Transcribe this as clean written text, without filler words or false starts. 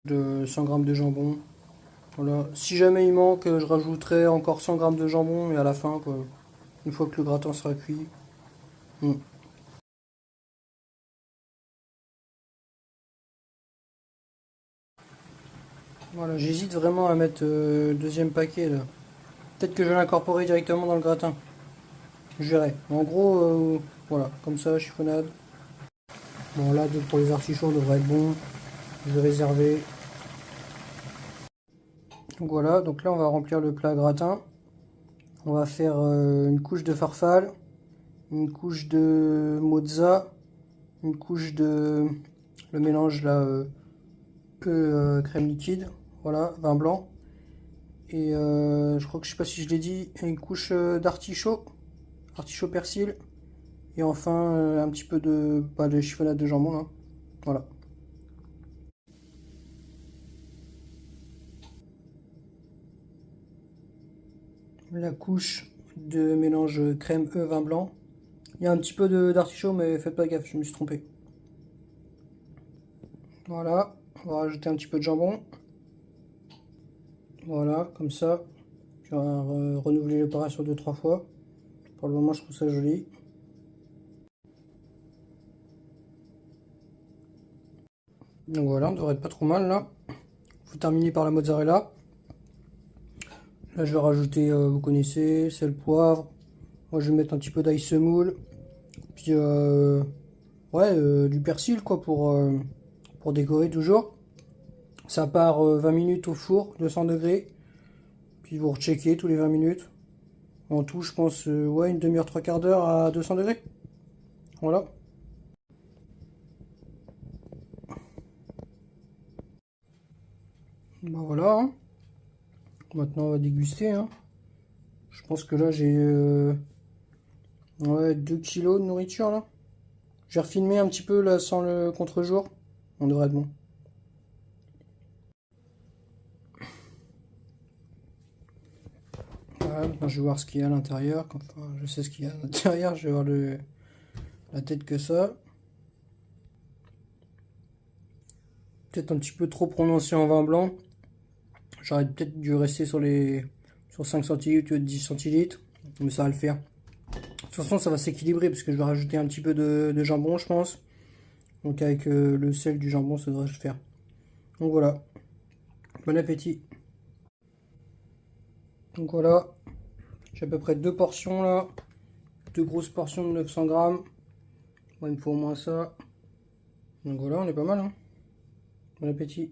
De 100 grammes de jambon. Voilà. Si jamais il manque, je rajouterai encore 100 grammes de jambon et à la fin, quoi. Une fois que le gratin sera cuit. Mm. Voilà, j'hésite vraiment à mettre le deuxième paquet là. Peut-être que je vais l'incorporer directement dans le gratin. Je verrai. En gros, voilà, comme ça, chiffonnade. Bon, là, pour les artichauts, on devrait être bon. Je vais réserver. Donc voilà, donc là, on va remplir le plat gratin. On va faire une couche de farfalle, une couche de mozza, une couche de le mélange là, crème liquide, voilà, vin blanc. Et je crois que je sais pas si je l'ai dit, une couche d'artichaut, artichaut persil. Et enfin un petit peu de chiffonnade de jambon là. Voilà. La couche de mélange crème vin blanc. Il y a un petit peu d'artichaut mais faites pas gaffe, je me suis trompé. Voilà, on va rajouter un petit peu de jambon. Voilà, comme ça. Je vais renouveler l'opération 2-3 fois. Pour le moment, je trouve ça joli. Donc voilà, on devrait être pas trop mal là. Faut terminer par la mozzarella. Là, je vais rajouter, vous connaissez, sel, poivre. Moi, je vais mettre un petit peu d'ail semoule. Puis, ouais, du persil quoi pour décorer toujours. Ça part 20 minutes au four, 200 degrés. Puis vous recheckez tous les 20 minutes. En tout, je pense, ouais, une demi-heure, trois quarts d'heure à 200 degrés. Voilà. Bah voilà, hein. Maintenant, on va déguster, hein. Je pense que là, j'ai ouais, 2 kilos de nourriture, là. Je vais refilmer un petit peu, là, sans le contre-jour. On devrait être bon. Voilà, maintenant, je vais voir ce qu'il y a à l'intérieur. Enfin, je sais ce qu'il y a à l'intérieur. Je vais voir la tête que ça. Peut-être un petit peu trop prononcé en vin blanc. J'aurais peut-être dû rester sur 5 centilitres ou 10 centilitres. Mais ça va le faire. De toute façon, ça va s'équilibrer parce que je vais rajouter un petit peu de jambon, je pense. Donc avec le sel du jambon, ça devrait le faire. Donc voilà. Bon appétit. Donc voilà. J'ai à peu près deux portions là. Deux grosses portions de 900 grammes. Bon, il me faut au moins ça. Donc voilà, on est pas mal, hein. Bon appétit.